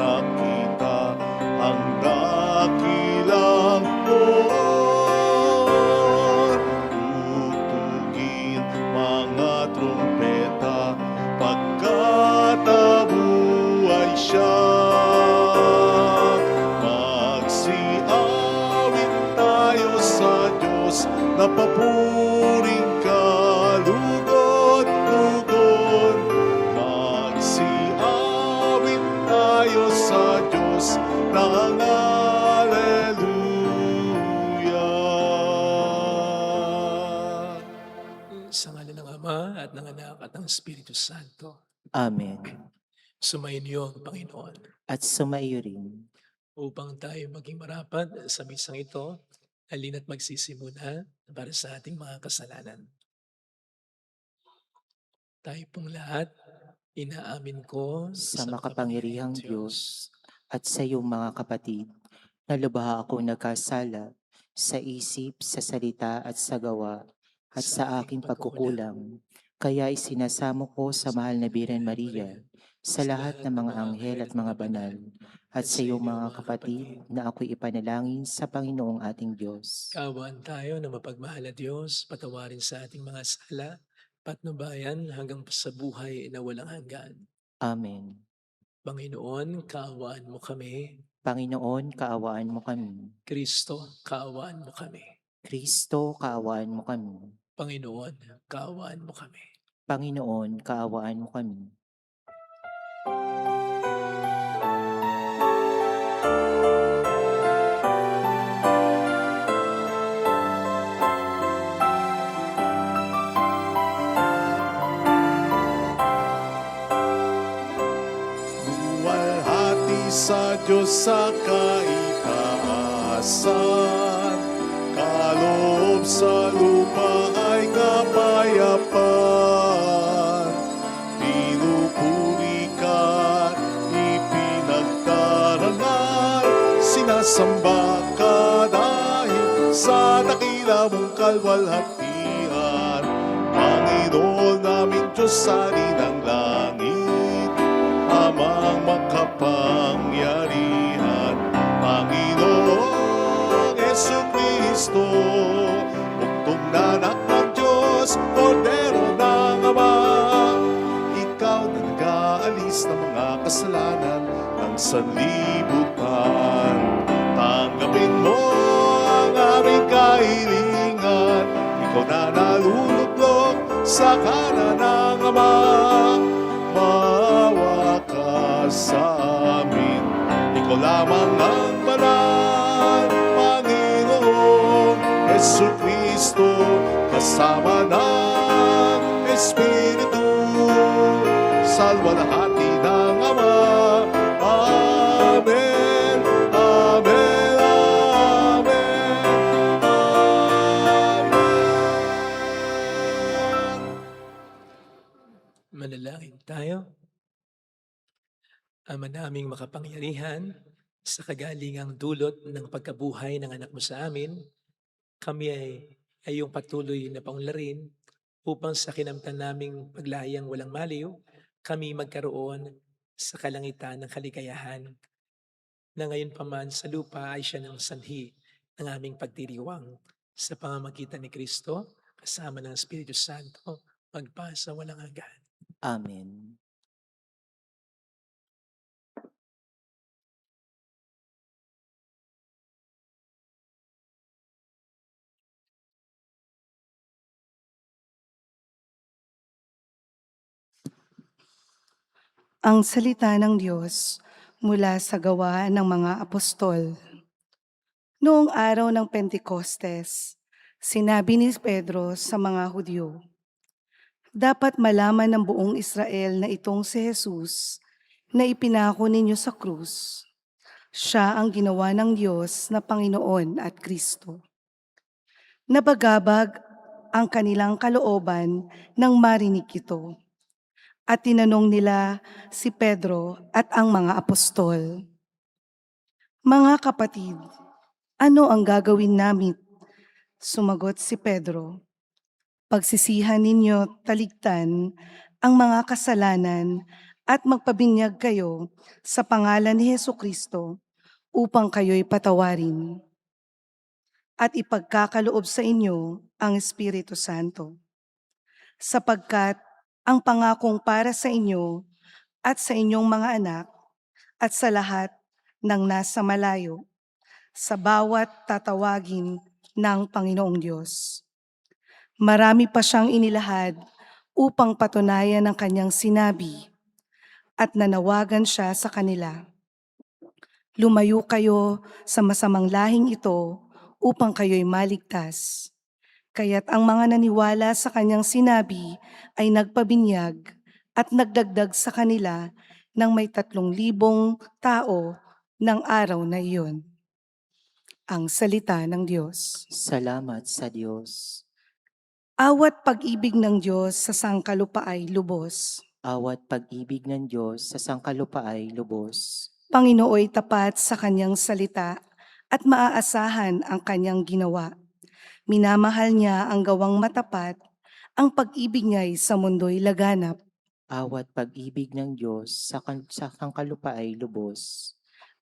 nakita ang dakilang poon. Tutugin mga trumpeta pagkat nabuhay siya. Magsiawit tayo sa Diyos na papuring kalugod-lugod. Magsiawit tayo sa Diyos ng Alleluia. Sa ngalan ng Ama at ng Anak at ng Espiritu Santo. Amen. Sumayin niyo ang Panginoon. At sumaiyo rin. Upang tayo maging marapat sa misang ito, halina't magsisimula para sa ating mga kasalanan. Tayo pong lahat, inaamin ko Sa makapangyarihang Diyos at sa iyong mga kapatid, na lubha ako nagkasala sa isip, sa salita at sa gawa at sa aking pagkukulang. Kaya isinasamo ko sa mahal na Birhen Maria, sa lahat ng mga anghel at mga banal, at sa iyong mga kapatid na ako'y ipanalangin sa Panginoong ating Diyos. Kaawaan tayo na mapagmahal na Diyos, patawarin sa ating mga sala, patnubayan hanggang sa buhay na walang hanggan. Amen. Panginoon, kaawaan mo kami. Panginoon, kaawaan mo kami. Kristo, kaawaan mo kami. Kristo, kaawaan mo kami. Panginoon, kaawaan mo kami. Panginoon, kaawaan mo kami. Luwalhati sa Diyos sa kaitaasan, kaloob sa lupa ay kapayapaan. Pinupuri ka, ipinagdarangal, sinasamba ka dahil sa dakila mong kalwalhatian. Panginoon namin Diyos sa ng langit, amang makapangyarihan, Panginoong Jesucristo, buktong na anak ng Diyos, Kordero ng Ama. Ikaw na nag-aalis ng mga kasalanan ng sanlibutan. Tanggapin mo ang aming kahilingan, ikaw na nalulublog sa kanan ng Ama. Maawa ka sa amin, ikaw lamang ang banal, Panginoong Jesucristo, kasama ng Espiritu, salwalhati ng Ama. Amen, amen, amen, amen. Manalangin tayo. Ama naming makapangyarihan, sa kagalingang dulot ng pagkabuhay ng anak mo sa amin, kami ay iyong patuloy na paunlarin upang sa kinamtan naming paglayang walang maliw, kami magkaroon sa kalangitan ng kaligayahan, na ngayon pa man sa lupa ay siya ng sanhi ng aming pagdiriwang. Sa pamamagitan ni Kristo, kasama ng Espiritu Santo, magpasa walang hanggan. Amen. Ang salita ng Diyos mula sa Gawa ng mga Apostol. Noong araw ng Pentecostes, sinabi ni Pedro sa mga Hudyo, "Dapat malaman ng buong Israel na itong si Jesus na ipinako ninyo sa krus. Siya ang ginawa ng Diyos na Panginoon at Kristo." Nabagabag ang kanilang kalooban nang marinig ito. At tinanong nila si Pedro at ang mga apostol, "Mga kapatid, ano ang gagawin namin?" Sumagot si Pedro, "Pagsisihan ninyo taligtan ang mga kasalanan at magpabinyag kayo sa pangalan ni Hesukristo upang kayo'y patawarin at ipagkakaloob sa inyo ang Espiritu Santo. Sapagkat ang pangakong para sa inyo at sa inyong mga anak at sa lahat ng nasa malayo, sa bawat tatawagin ng Panginoong Diyos. Marami pa siyang inilahad upang patunayan ang kanyang sinabi at nanawagan siya sa kanila. Lumayo kayo sa masamang lahing ito upang kayo'y maligtas. Kaya't ang mga naniwala sa kanyang sinabi ay nagpabinyag at nagdagdag sa kanila ng may 3,000 tao ng araw na iyon. Ang salita ng Diyos. Salamat sa Diyos. Awat pag-ibig ng Diyos sa sangkalupa ay lubos. Awat pag-ibig ng Diyos sa sangkalupa ay lubos. Panginooy tapat sa kanyang salita at maaasahan ang kanyang ginawa. Minamahal niya ang gawang matapat, ang pag-ibig niya'y sa mundo'y laganap. Awat pag-ibig ng Diyos sa sangkalupa ay lubos.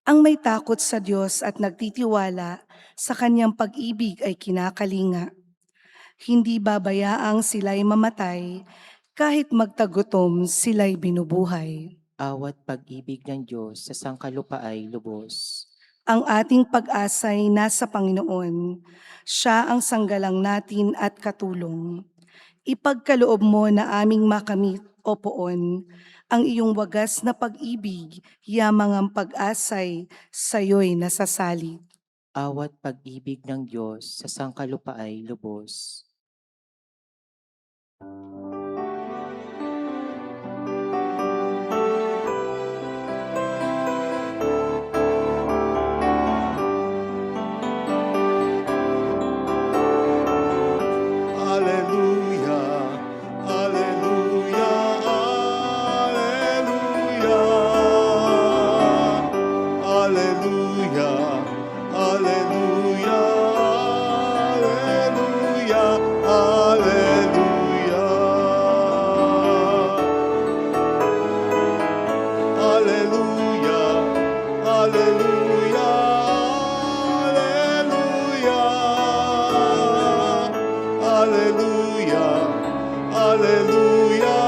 Ang may takot sa Diyos at nagtitiwala sa kanyang pag-ibig ay kinakalinga. Hindi babayaang sila'y mamatay, kahit magtagutom sila'y binubuhay. Awat pag-ibig ng Diyos sa sangkalupa ay lubos. Ang ating pag-asa'y nasa Panginoon. Siya ang sanggalang natin at katulong. Ipagkaloob mo na aming makamit, O Poon, ang iyong wagas na pag-ibig, yamang ang pag-asa'y sa'yo'y nasasali. Awat pag-ibig ng Diyos sa sangkalupa ay lubos. Hallelujah, hallelujah, hallelujah. Hallelujah, hallelujah, hallelujah, hallelujah. Hallelujah, hallelujah, hallelujah. Hallelujah, hallelujah,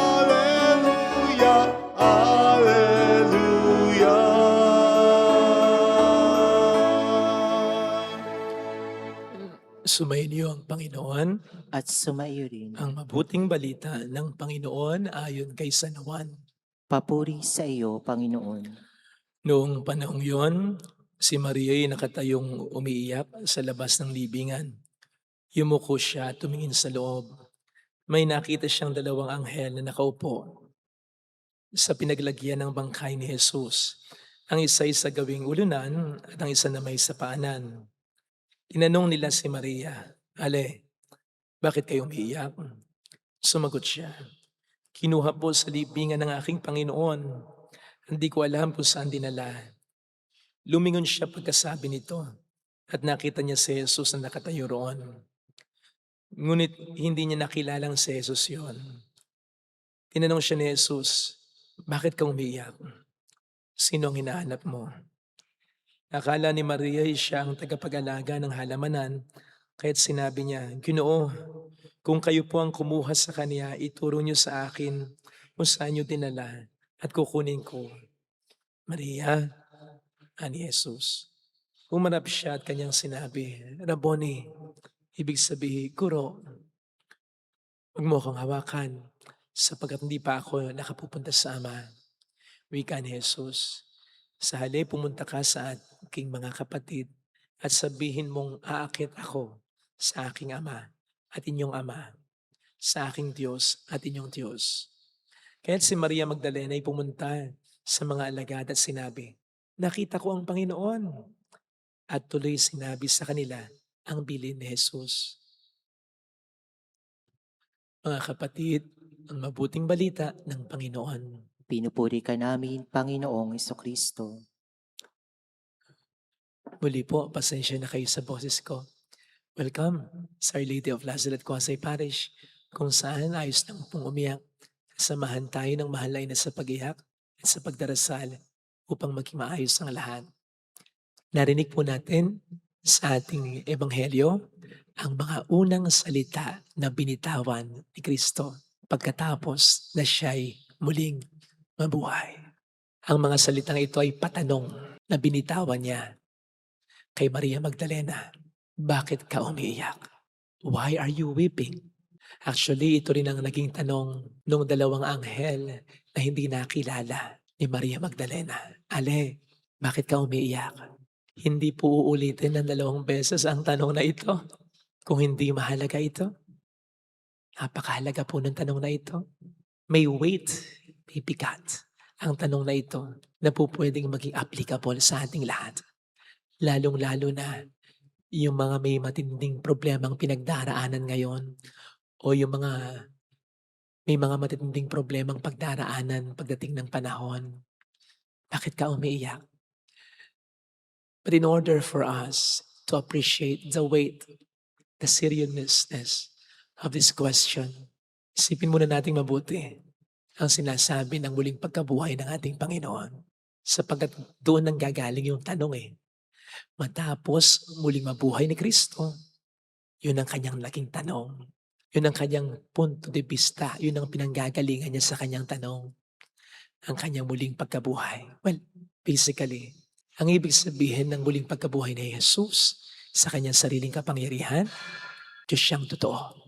hallelujah, hallelujah. Sumainyo ang Panginoon, At sumaiyo rin. ang mabuting balita ng Panginoon ayon kay San Juan. Papuri sa iyo, Panginoon. Noong panahong yon, si Maria'y nakatayong umiiyak sa labas ng libingan. Yumuko siya at tumingin sa loob. May nakita siyang 2 anghel na nakaupo sa pinaglagyan ng bangkay ni Jesus. Ang isa'y sa gawing ulunan at ang isa namay sa paanan. Tinanong nila si Maria, "Ale, bakit kayo umiiyak?" Sumagot siya, "Kinuha po sa libingan ng aking Panginoon. Hindi ko alam kung saan dinala." Lumingon siya pagkasabi nito at nakita niya si Jesus na nakatayo roon. Ngunit hindi niya nakilalang si Jesus yon. Tinanong siya ni Jesus, "Bakit ka umiiyak? Sino ang hinahanap mo?" Akala ni Maria ay siya ang tagapag-alaga ng halamanan, kaya't sinabi niya, "Ginoo, kung kayo po ang kumuha sa kanya, ituro niyo sa akin kung saan niyo dinala at kukunin ko." "Maria," ani Jesus. Umarap siya at kanyang sinabi, "Rabboni," ibig sabihin, "Guro, huwag mo akong hawakan sapagkat hindi pa ako nakapupunta sa Ama." Wika ni Jesus, "Sa halip pumunta ka sa aking mga kapatid at sabihin mong aakit ako sa aking Ama at inyong Ama, sa aking Diyos at inyong Diyos." Kaya't si Maria Magdalena ay pumunta sa mga alagad at sinabi, "Nakita ko ang Panginoon." At tuloy sinabi sa kanila ang bilin ni Jesus. Mga kapatid, ang mabuting balita ng Panginoon. Pinupuri ka namin, Panginoong Hesukristo. Muli po, pasensya na kayo sa boses ko. Welcome sa Our Lady of Lazareth Quasay Parish, kung saan ayos lang pong umiyak Samahan tayo ng mahalay na sa pag-iyak at sa pagdarasal upang maging maayos ang lahat. Narinig po natin sa ating ebanghelyo ang mga unang salita na binitawan ni Kristo pagkatapos na siya'y muling mabuhay. Ang mga salitang ito ay patanong na binitawan niya kay Maria Magdalena. Bakit ka umiiyak? Why are you weeping? Actually, ito rin ang naging tanong ng dalawang anghel na hindi nakilala ni Maria Magdalena. Ale, bakit ka umiiyak? Hindi po uulitin ng 2 beses ang tanong na ito kung hindi mahalaga ito. Napakahalaga po ng tanong na ito. May weight, may bigat ang tanong na ito na po pwedeng maging applicable sa ating lahat. Lalong-lalo na yung mga may matinding problemang pinagdaraanan ngayon o yung may mga matinding problemang pagdaraanan pagdating ng panahon. Bakit ka umiiyak? But in order for us to appreciate the weight, the seriousness of this question, isipin muna nating mabuti ang sinasabi ng muling pagkabuhay ng ating Panginoon. Sapagkat doon nang gagaling yung tanong Matapos muling mabuhay ni Kristo, yun ang kanyang naging tanong. Yun ang kanyang punto de vista. Yun ang pinanggagalingan niya sa kanyang tanong. Ang kanyang muling pagkabuhay. Well, basically, ang ibig sabihin ng muling pagkabuhay ni Jesus sa kanyang sariling kapangyarihan, Diyos siyang totoo.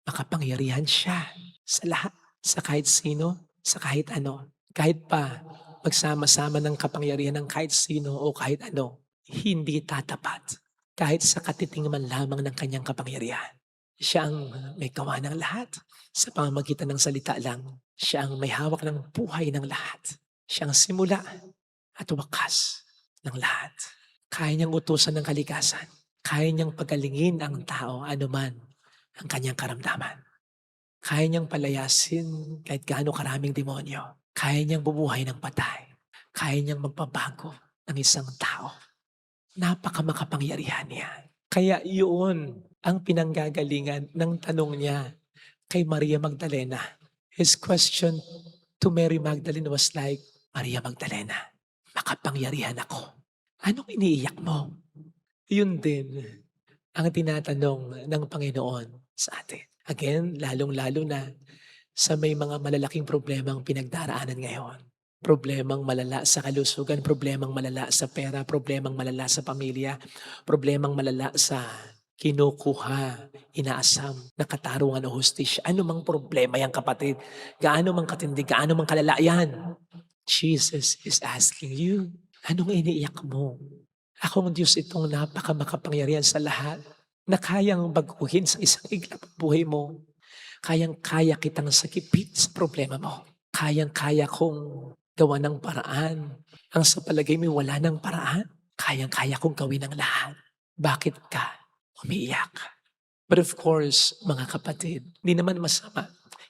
Makapangyarihan siya sa lahat, sa kahit sino, sa kahit ano. Kahit pa magsama-sama ng kapangyarihan ng kahit sino o kahit ano, hindi tatapat. Kahit sa katiting man lamang ng kanyang kapangyarihan. Siya ang may gawa ng lahat. Sa pamamagitan ng salita lang, siya ang may hawak ng buhay ng lahat. Siya ang simula at wakas ng lahat. Kaya niyang utusan ng kalikasan. Kaya niyang pagalingin ang tao anuman ang kanyang karamdaman. Kaya niyang palayasin kahit gaano karaming demonyo. Kaya niyang bumuhay ng patay. Kaya niyang magpabago ng isang tao. Napakamakapangyarihan niya. Kaya yun ang pinanggagalingan ng tanong niya kay Maria Magdalena. His question to Mary Magdalene was like, Maria Magdalena, makapangyarihan ako. Anong iniiyak mo? Yun din ang tinatanong ng Panginoon sa atin. Again, lalong-lalo na sa may mga malalaking problemang pinagdaraanan ngayon. Problemang malala sa kalusugan, problemang malala sa pera, problemang malala sa pamilya, problemang malala sa kinukuha, inaasam na katarungan o hustisya. Ano mang problema yan kapatid, gaano mang katindi, gaano mang kalala yan. Jesus is asking you, anong iniiyak mo? Akong Diyos itong napakamakapangyarihan sa lahat na kayang baguhin sa isang iglap buhay mo. Kayang-kaya kitang sakipin sa problema mo. Kayang-kaya kong gawa ng paraan. Ang sa palagay mo wala ng paraan, kayang-kaya kong gawin ang lahat. Bakit ka umiiyak? But of course, mga kapatid, hindi naman masama.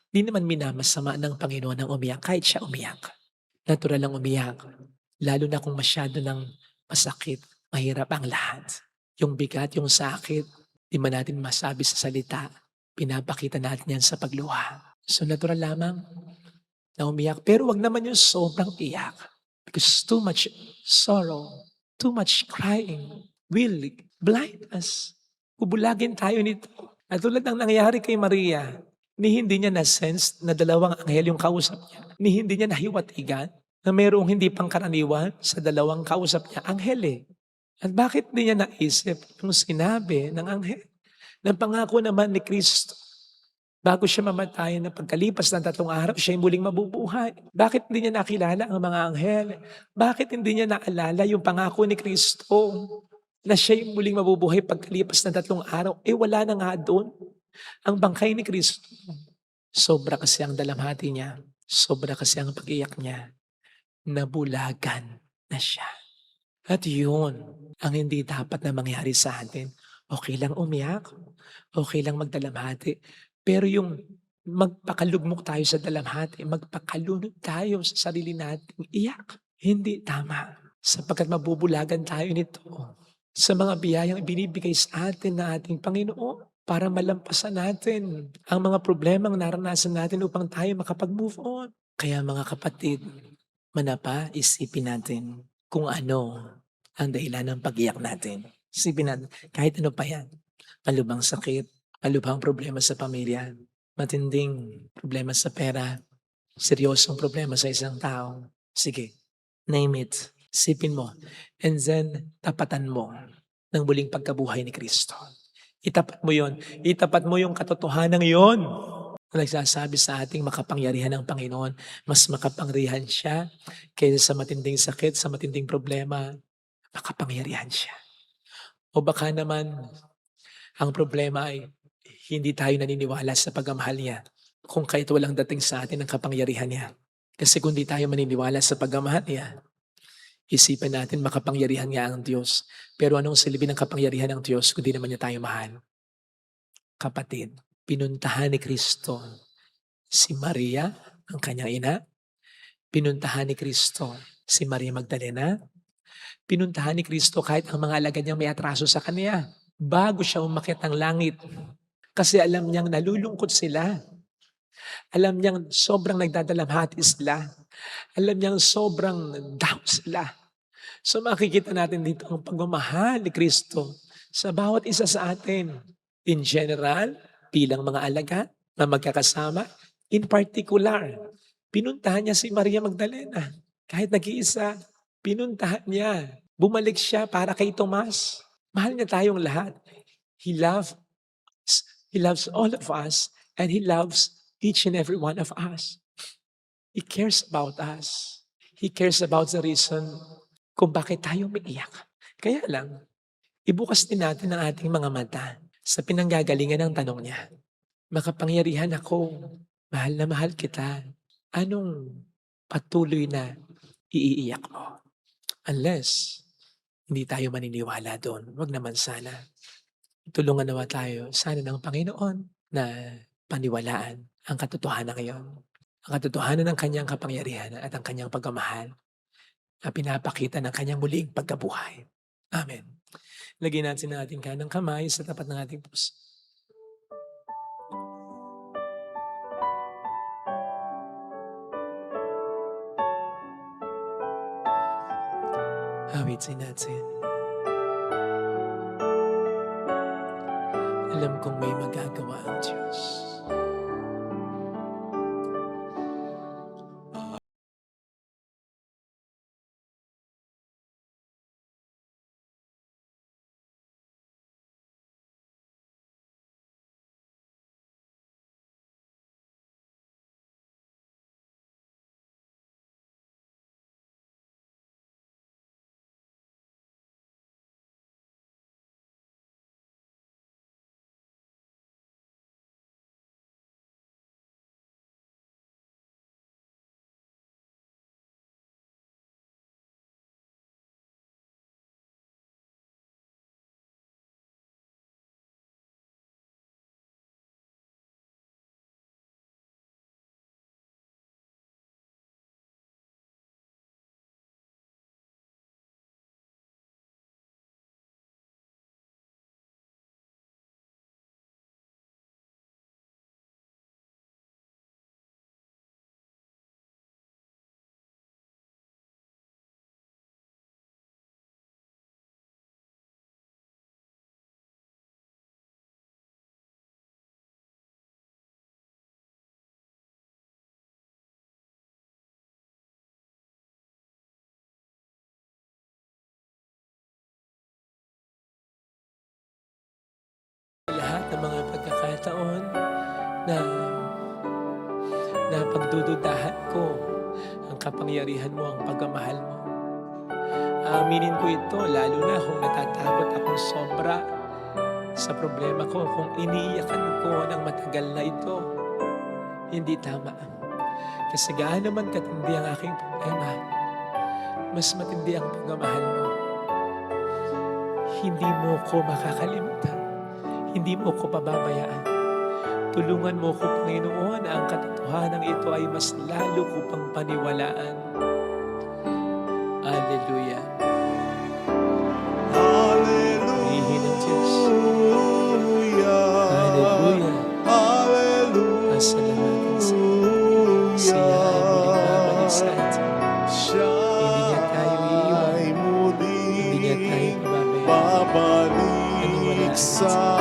Hindi naman minamasama ng Panginoon ang umiyak kahit siya umiyak. Natural lang umiyak. Lalo na kung masyado ng masakit, mahirap ang lahat. Yung bigat, yung sakit, di man natin masabi sa salita, pinapakita natin yan sa pagluha. So natural lamang na umiyak. Pero wag naman yung sobrang iyak. Because too much sorrow, too much crying will blind us. Bubulagin tayo nito. At tulad ng nangyari kay Maria, ni hindi niya na-sense na 2 anghel yung kausap niya. Ni hindi niya nahiwatigan na mayroong hindi pangkaraniwan sa 2 kausap niya, anghel At bakit di niya naisip yung sinabi ng anghel? Ng pangako naman ni Kristo. Bago siya mamatay na pagkalipas ng 3 araw, siya ay muling mabubuhay. Bakit hindi niya nakilala ang mga anghel? Bakit hindi niya naalala yung pangako ni Kristo na siya ay muling mabubuhay pagkalipas ng 3 araw? Wala na nga doon ang bangkay ni Kristo. Sobra kasi ang dalamhati niya. Sobra kasi ang pag-iyak niya. Nabulagan na siya. At yun ang hindi dapat na mangyari sa atin. Okay lang umiyak, okay lang magdalamhati, pero yung magpakalugmok tayo sa dalamhati, magpakalunod tayo sa sarili nating iyak, hindi tama. Sapagkat mabubulagan tayo nito sa mga biyayang ibinibigay sa atin na ating Panginoon. para malampasan natin ang mga problemang naranasan natin upang tayo makapag-move on. Kaya mga kapatid, manapa, isipin natin kung ano ang dahilan ng pag-iyak natin. Isipin natin, kahit ano pa yan. Malubhang sakit, malubhang problema sa pamilya, matinding problema sa pera, seryosong problema sa isang tao. Sige, name it. Isipin mo. And then, tapatan mo ng muling pagkabuhay ni Kristo. Itapat mo yon. Itapat mo yung katotohanan yon na nagsasabi sa ating makapangyarihan ng Panginoon. Mas makapangyarihan siya kaysa sa matinding sakit, sa matinding problema. Makapangyarihan siya. O baka naman, ang problema ay hindi tayo naniniwala sa pagmamahal niya kung kahit walang dating sa atin ang kapangyarihan niya. Kasi kung di tayo maniniwala sa pagmamahal niya, isipin natin makapangyarihan nga ang Diyos. Pero anong silbi ng kapangyarihan ng Diyos kung di naman niya tayo mahal? Kapatid, pinuntahan ni Kristo si Maria, ang kanyang ina. Pinuntahan ni Kristo si Maria Magdalena. Pinuntahan ni Kristo kahit ang mga alagad niyang may atraso sa kanya. Bago siya umakyat ng langit. Kasi alam niyang nalulungkot sila. Alam niyang sobrang nagdadalamhati sila. Alam niyang sobrang down sila. So makikita natin dito ang pagmamahal ni Kristo sa bawat isa sa atin. In general, bilang mga alagad na magkakasama. In particular, pinuntahan niya si Maria Magdalena. Kahit nag-iisa, pinuntahan niya. Bumalik siya para kay Tomas. Mahal niya tayong lahat. He loves all of us and He loves each and every one of us. He cares about us. He cares about the reason kung bakit tayo umiiyak. Kaya lang, ibukas din natin ang ating mga mata sa pinanggagalingan ng tanong niya. Makapangyarihan ako, mahal na mahal kita. Anong patuloy na iiiyak mo? Unless, hindi tayo maniniwala doon. Wag naman sana. Tulungan naman tayo sana ng Panginoon na paniwalaan ang katotohanan ngayon. Ang katotohanan ng kanyang kapangyarihan at ang kanyang pagmamahal na pinapakita ng kanyang muling pagkabuhay. Amen. Lagyan natin ang ating kanang kamay sa tapat ng ating puso. Awitin natin. Alam kong may magagawa ang Diyos. Lahat ng mga pagkakataon na pagdududahan ko ang kapangyarihan mo, ang pagmamahal mo. Aaminin ko ito, lalo na kung natatakot akong sobra sa problema ko, kung iniiyakan ko ng matagal na ito. Hindi tama. Kasi gaano man katindi ang aking problema, mas matindi ang pagmamahal mo. Hindi mo ko makakalimutan. Hindi mo ko pababayaan. Tulungan mo ko, Panginoon, na ang katotohanan ito ay mas lalo ko pang paniwalaan. Hallelujah. Ihin ng Diyos. Hallelujah. babalik sa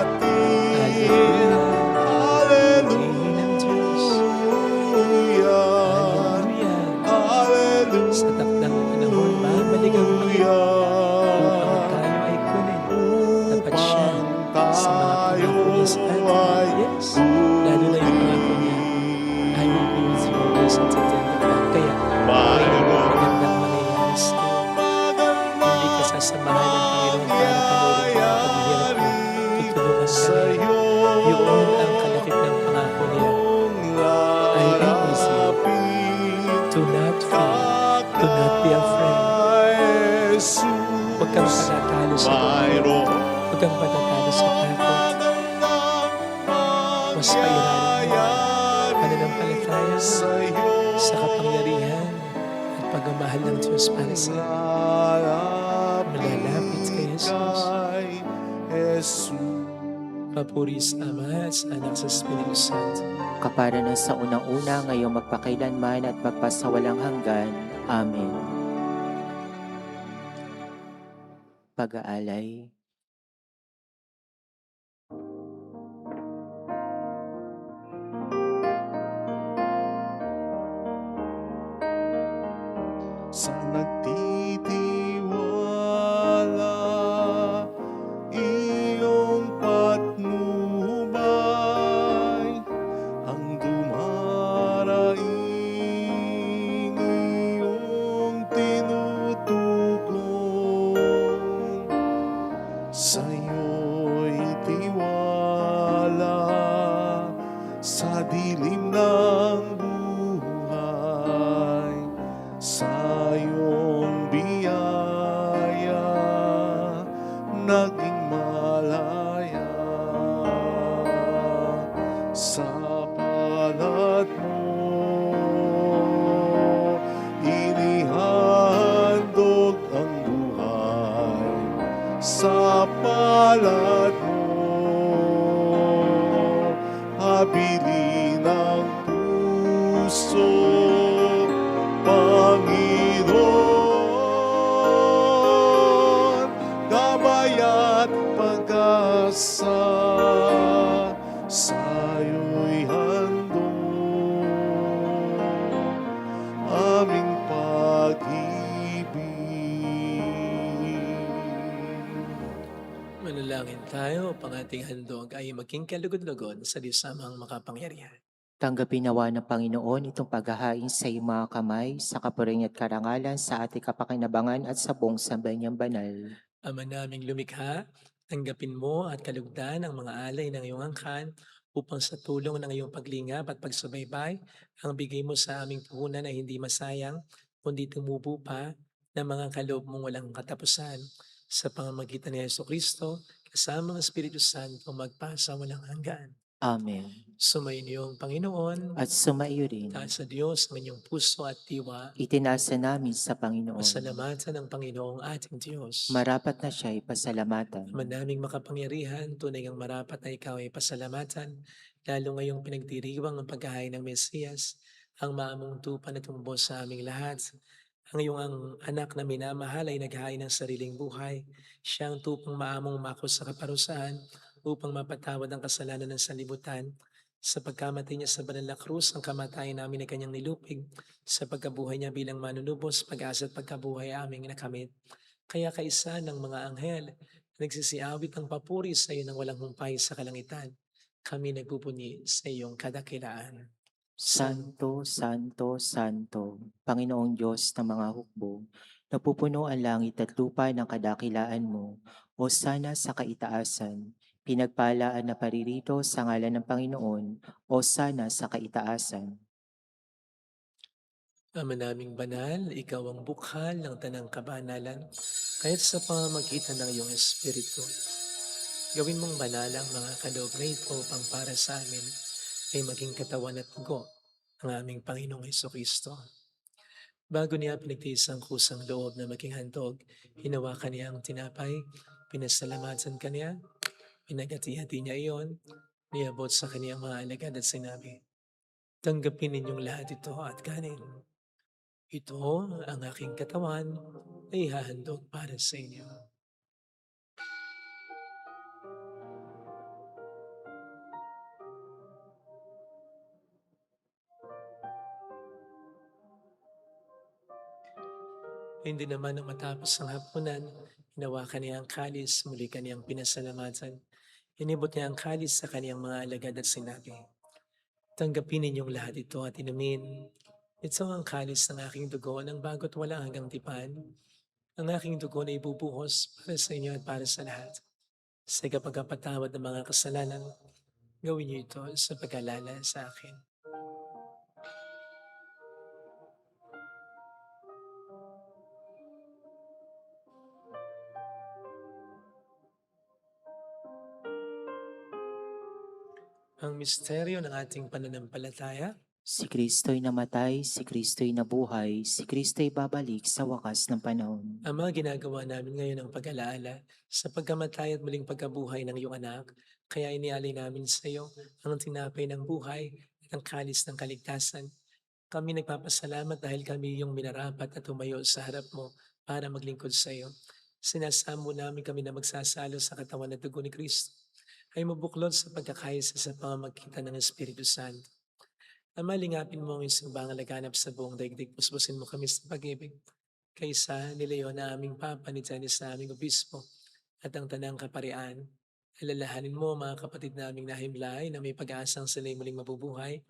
atin. Hallelujah. Purihin ang Diyos. Hallelujah. Sa takdang panahon, babalik ang Panginoon upang tayo ay kunin. Tapat siya sa mga pangako niya sa atin. Yes. Lalo na yung pangako niya. I will be with you always until the end of time. Kaya, magandang mangyayari sa iyo. Hindi ka sasamahan ng Panginoon para panurin ka ang paghihirap mo. Tutulungan ka niya. Yun ang kalakip ng pangako niya. I am with you. Do not fear. Do not be afraid. Huwag kang patatalo sa takot. Huwag kang patatalo sa takot. Mas kairanan mo ang pananampalataya sa kapangyarihan at pagmamahal ng Diyos para sa iyo. Malalapit kay Jesus. Papuri sa Ama at sa Anak sa Espiritu Santo. Kapara na sa unang-una, ngayong magpakailanman at magpasawalang hanggan. Amen. Pag-aalay. Sa nagtitiwala, iyong patnubay ang dumaraing iyong tinutugon. Sa'yo'y tiwala sa dilim ng buhay, sa iyong biyaya naging malaya. Sa palad mo inihandog ang buhay, sa palad mo habilin ang puso, Panginoon. Gabay at pag-asa sa'yo'y handog, aming pag-ibig. Manalangin tayo upang ating handog ay maging kalugod-lugod sa Diyos amang makapangyarihan. Tanggapin nawa ng Panginoon itong paghahain sa iyong mga kamay, sa kapuring at karangalan, sa ating kapakinabangan at sa buong sambayan banal. Ama naming lumikha, tanggapin mo at kalugdan ang mga alay ng iyong angkan upang sa tulong ng iyong paglingap at pagsubaybay, ang bigay mo sa aming puhunan ay hindi masayang, kundi tumubo pa ng mga kaloob mong walang katapusan. Sa pamamagitan ni Jesucristo, kasama ng Espiritu Santo, magpasa walang hanggan. Amen. Sumayin ang Panginoon At sumaiyo rin, taas sa Diyos ng inyong puso at diwa. itinasa namin sa Panginoon. Pasalamatan ng Panginoong ating Diyos. Marapat na siya'y pasalamatan. Ama naming makapangyarihan, tunay ang marapat na ikaw ay pasalamatan, lalo ngayong pinagdiriwang ang paghahain ng Mesiyas, ang maamong tupan at tumbo sa aming lahat. Ang iyong anak na minamahal ay naghahain ng sariling buhay. Siya ang tupang maamong mako sa kaparusahan upang mapatawad ang kasalanan ng sanlibutan. Sa pagkamatay niya sa banal na krus, ang kamatayan namin ay kanyang nilupig. Sa pagkabuhay niya bilang manunubos, pag-asa at pagkabuhay aming nakamit. Kaya kaisa ng mga anghel, nagsisiawit ang papuri sa iyo ng walang humpay sa kalangitan. Kami nagpupuni sa iyong kadakilaan. Santo, Santo, Santo, Panginoong Diyos ng mga hukbo, napupuno ang langit at lupa ng kadakilaan mo, o sana sa kaitaasan. Pinagpalaan na paririto sa ngalan ng Panginoon, o sana sa kaitaasan. Ama naming banal, ikaw ang bukhal ng tanang kabanalan, kahit sa pamamagitan ng iyong Espiritu. Gawin mong banal ang mga kaloob na ito upang para sa amin ay maging katawan at dugo ng aming Panginoong Hesukristo. Bago niya pinagtiis ang kusang loob na maging handog, hinawakan niya ang tinapay, pinasalamatan kaniya, pinagati-hati niya iyon, niabot sa kaniyang mga alagad at sinabi, "Tanggapin ninyong lahat ito at kanin. Ito ang aking katawan na ihahandog para sa inyo." Hindi naman nang matapos ang hapunan, hinawakan niya ang kalis, muli kaniyang pinasalamatan. Inibot niya ang kalis sa kaniyang mga alagad at sinabi, "Tanggapin ninyong lahat ito at inumin. Ito ang kalis ng aking dugo ng bago't wala hanggang tipan. Ang aking dugo na ibubuhos para sa inyo at para sa lahat. Sa kapagpatawad ng mga kasalanan, gawin niyo ito sa pag-alala sa akin." Ang misteryo ng ating pananampalataya, Si Kristo'y namatay, si Kristo'y nabuhay, si Kristo'y babalik sa wakas ng panahon. Ama, ginagawa namin ngayon ang pag-alaala sa pagkamatay at muling pagkabuhay ng iyong anak. Kaya inialay namin sa iyo ang tinapay ng buhay at ang kalis ng kaligtasan. Kami nagpapasalamat dahil kami iyong minarapat at tumayo sa harap mo para maglingkod sa iyo. Sinasamo namin kami na magsasalo sa katawan at dugo ni Kristo ay mabuklod sa pagkakaisa sa pamamagitan ng Espiritu Santo. Ama, lingapin mo ang iyong simbang laganap sa buong daigdig. Puspusin mo kami sa pag-ibig. Kaysa ni Leo na aming Papa, ni Janis na aming Obispo, at ang Tanang Kaparian, alalahanin mo ang mga kapatid naming nahimlay na may pag-aasang sila'y muling mabubuhay,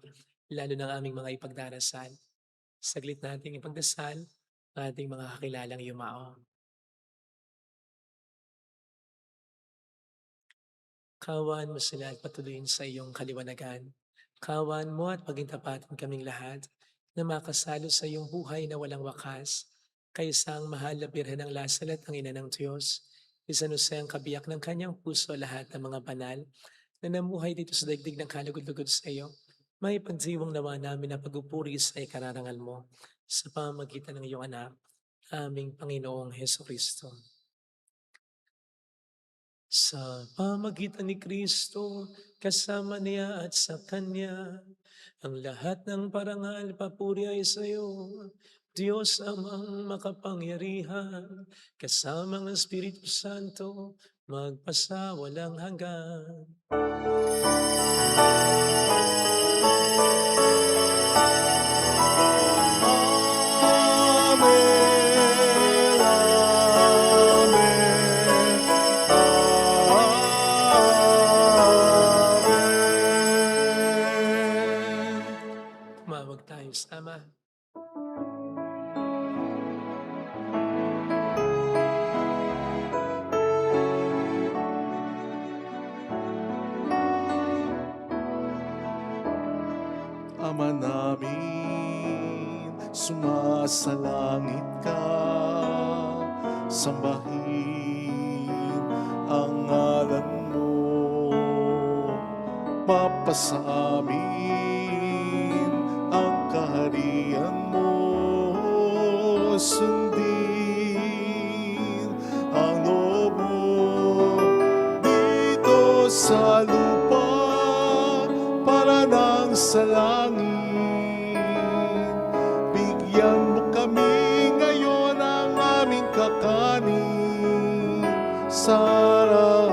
lalo ng aming mga ipagdarasal. Saglit nating ipagdasal ang ating mga kakilalang yumao. Kawan mo sila at patuloyin sa iyong kaliwanagan. Kawan mo at pagintapatin kaming lahat na makasalo sa iyong buhay na walang wakas. Kaysa ang mahal na Birhen ng Lasal at ang Ina ng Diyos, San Jose ang kabiyak ng kanyang puso lahat ng mga banal na namuhay dito sa daigdig ng kalugod-lugod sa iyo. May pagdiwang nawa namin na pagupuri sa ikararangal mo sa pamamagitan ng iyong anak, aming Panginoong Heso Kristo. Sa pamagitan ni Kristo, kasama niya at sa Kanya, ang lahat ng parangal papuri ay sa iyo, Diyos Amang makapangyarihan, kasama ng Espiritu Santo, magpasawalang hanggan. Amen, amen, amen. Tumawag tayo sa Ama. Ama namin, sumasalangit ka, sambahin ang ngalan mo, mapasa amin ang kaharian mo, sundin ang loob mo dito sa lupa para nang sa langit. Bigyan mo kami ngayon ang aming kakanin sa araw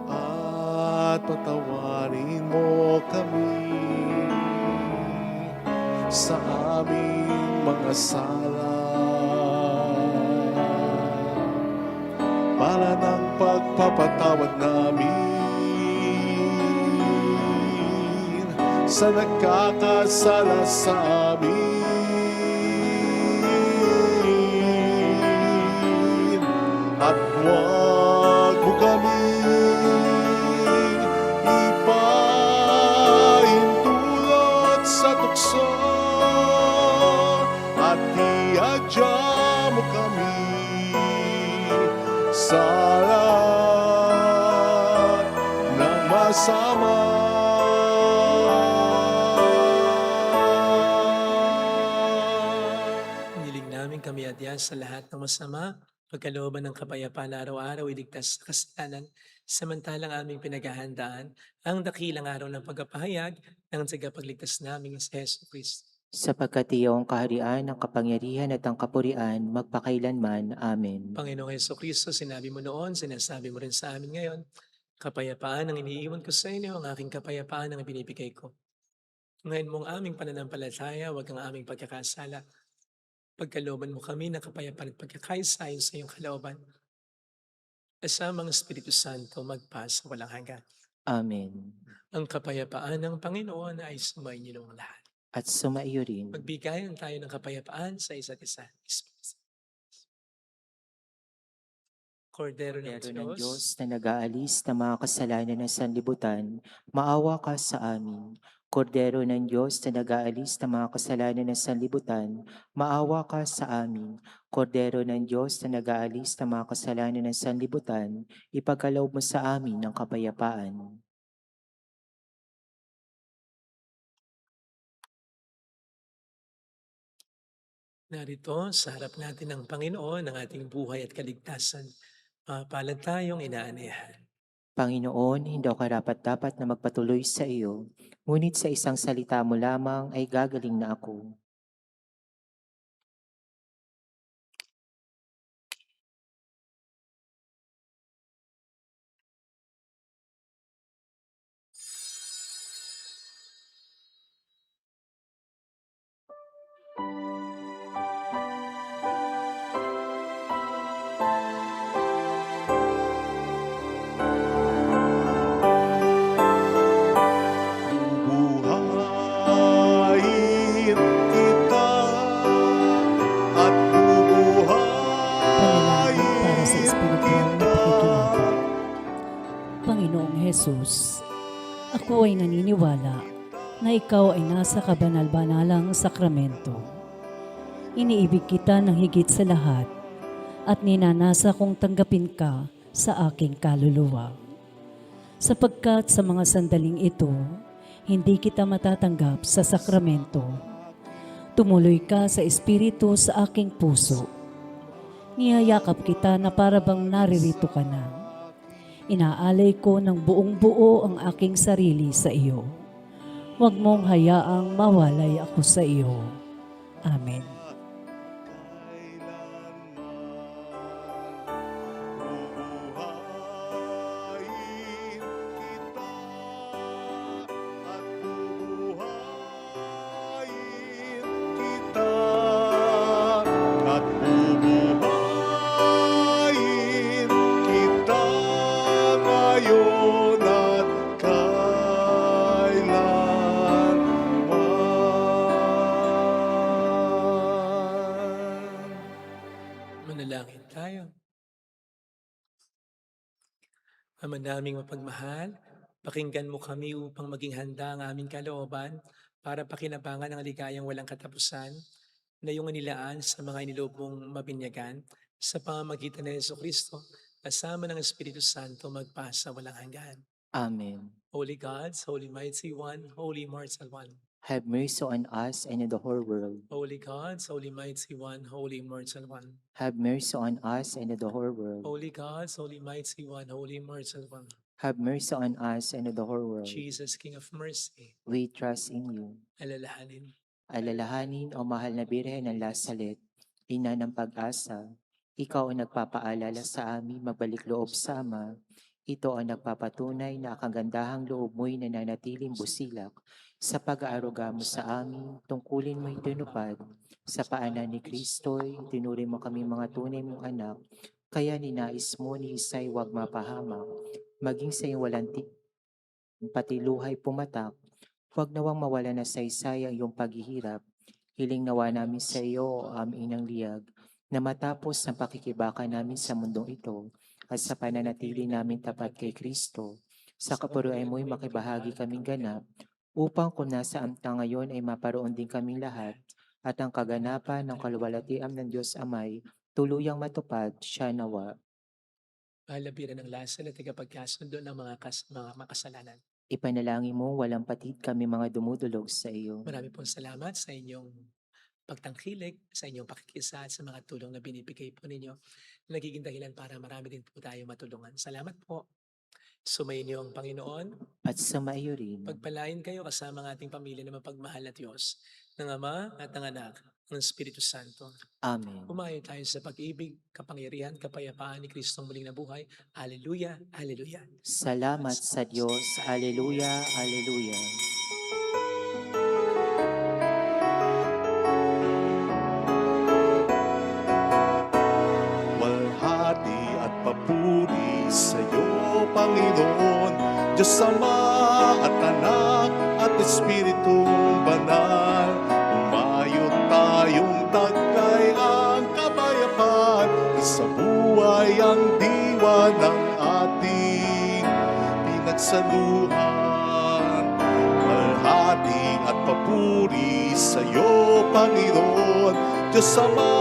at patawarin mo kami sa aming mga sala para ng pagpapatawad namin sa nagkakasala sa amin. At huwag mo kaming ipahintulot sa tukso at iadya mo kami sa lahat ng masama. Niling namin kami adya sa lahat ng masama, pagkalooban ng kapayapaan na araw-araw iligtas sa kasalanan, samantalang aming pinaghahandaan ang dakilang araw ng pagpapahayag ng tagapagligtas namin sa Heso Kristo. Sapagkat iyong kaharian, ang kapangyarihan at ang kapurian, magpakailanman. Amen. Panginoong Heso Kristo, sinabi mo noon, sinasabi mo rin sa amin ngayon, kapayapaan ang iniiwan ko sa inyo, ang aking kapayapaan ang binibigay ko. Ngayon mong aming pananampalataya, wag ang aming pagkakasala. Pagkalooban mo kami ng kapayapaan at pagkakaisa ayon sa iyong kalooban. Kasamang Espiritu Santo magpa sa walang hanggan. Amen. Ang kapayapaan ng Panginoon ay sumainyo ng lahat. At sumaiyo rin. Magbigayan tayo ng kapayapaan sa isa't isa. Kordero ng Pero ng Diyos, Diyos na nag-aalis ng mga kasalanan ng sanlibutan, maawa ka sa amin. Kordero ng Diyos na nag-aalis ng mga kasalanan ng sanlibutan, maawa ka sa amin. Kordero ng Diyos na nag-aalis ng mga kasalanan ng sanlibutan, ipagkaloob mo sa amin ng kapayapaan. narito sa harap natin ng Panginoon ang ating buhay at kaligtasan. Palad tayong inaanayahan. Panginoon, hindi ako karapat-dapat na magpatuloy sa iyo, ngunit sa isang salita mo lamang ay gagaling na ako. Buhayin kita at Panalangin para sa bubuhayin espiritual na kita. pakikinabang. Panginoong Hesus, ako ay naniniwala na ikaw ay nasa kabanal-banalang sakramento. Iniibig kita ng higit sa lahat at ninanasa kong tanggapin ka sa aking kaluluwa. Sapagkat sa mga sandaling ito, hindi kita matatanggap sa sakramento. Tumuloy ka sa espiritu sa aking puso. Niyayakap kita na para bang naririto ka na. Inaalay ko ng buong buo ang aking sarili sa iyo. Huwag mong hayaang mawalay ako sa iyo. Amen. Bubuhayin kita at bubuhayin kita at bubuhayin kita ngayon at kailanman. Manalangin tayo. Ama naming mapagmahal, pakinggan mo kami upang maging handa ang aming kalooban para pakinabangan ang ligayang walang katapusan na iyong inilaan sa mga iniloob mong mabinyagan sa pamamagitan ng Jesucristo kasama ng Espiritu Santo magpasa walang hanggan. Amen. Holy Gods, Holy Mighty One, Holy Immortal One. Have mercy on us and on the whole world. Holy Gods, Holy Mighty One, Holy Immortal One. Have mercy on us and on the whole world. Holy Gods, Holy Mighty One, Holy Immortal One. Have mercy on us and on the whole world. Jesus, King of Mercy, We trust in you. alalahanin. Alalahanin, o mahal na Birhen ng Lasalet, ina ng pag-asa, ikaw ang nagpapaalala sa amin magbalik loob sa Ama. Ito ang nagpapatunay na kagandahang loob mo'y nananatiling busilak sa pag-aaruga mo sa amin, tungkulin mo'y tinupad. Sa paanan ni Kristo'y tinuring mo kami mga tunay mong anak, kaya ninais mo ni Isay huwag mapahamak, maging sa iyong walang patiluhay pumatak, huwag nawang mawala na sa Isay ang iyong paghihirap. Hiling nawa namin sa iyo, o aming inang liyag, na matapos ang pakikibaka namin sa mundong ito, at sa pananatili namin tapat kay Kristo, sa kapuruan mo'y makibahagi kaming ganap, upang kung nasaan ka ngayon ay maparoon din kaming lahat, at ang kaganapan ng kaluwalhatian ng Diyos Amay, tuluyang matupad siya nawa. Palabiran ng lasal at tagapagkasundo ng mga makasalanan. Ipanalangin mo walang patid kami mga dumudulog sa iyo. Marami pong salamat sa inyong pagtangkilik, sa inyong pakikisa at sa mga tulong na binibigay po ninyo. Nagiging dahilan para marami din po tayo matulungan. Salamat po. Sumayin niyo ang Panginoon. At sumaiyo rin. Pagpalain kayo kasama ng ating pamilya na mapagmahal na Diyos, ng Ama at ng Anak, ng Espiritu Santo. Amen. Umayo tayo sa pag-ibig, kapangyarihan, kapayapaan ni Kristong muling nabuhay. Alleluia, Alleluia. Salamat sa Diyos. Aleluya, aleluya. Diyos Ama at Anak at Espiritong Banal. Umayo tayong taglay ang kapayapaan, isabuhay ang diwa ng ating pinagsaluhan. Malhati at papuri sa iyo, Panginoon, Diyos Ama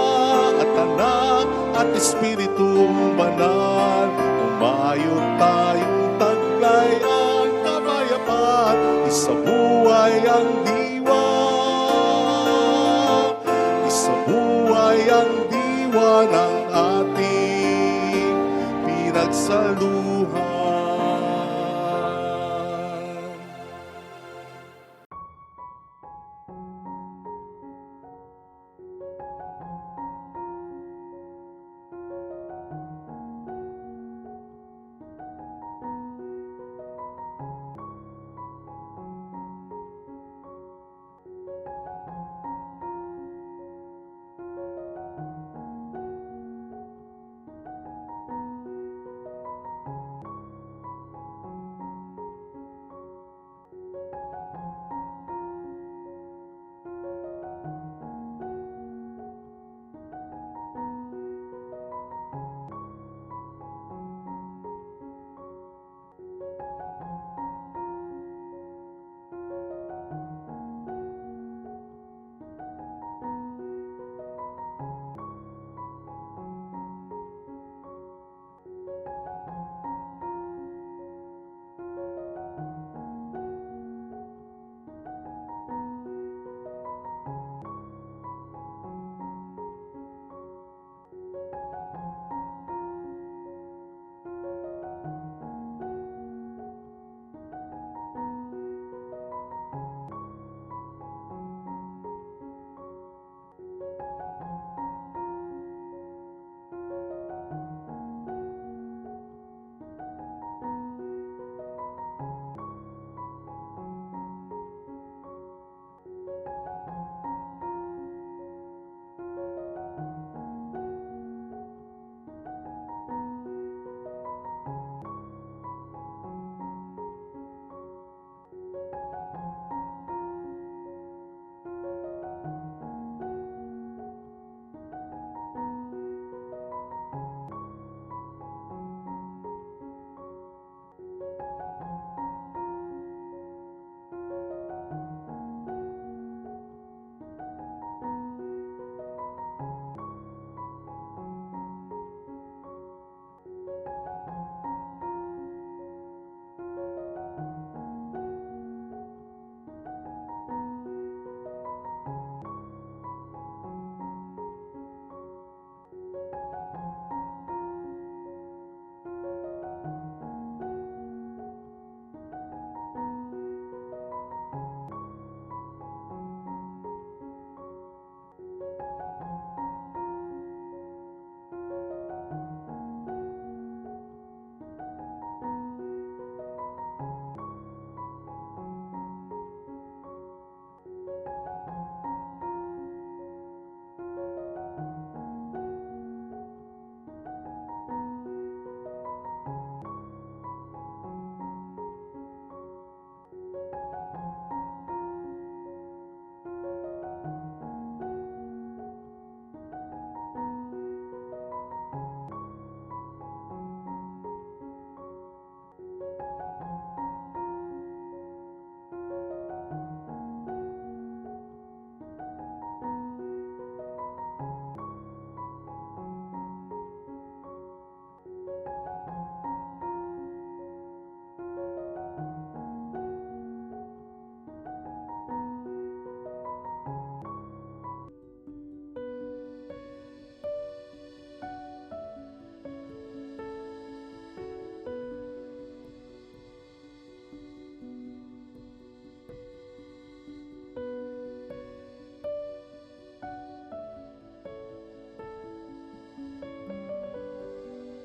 at Anak at Espiritong Banal. Umayo tayong taglay ang kapayapaan, isabuhay ang diwa, isabuhay ang diwa ng ating pinagsaluhan.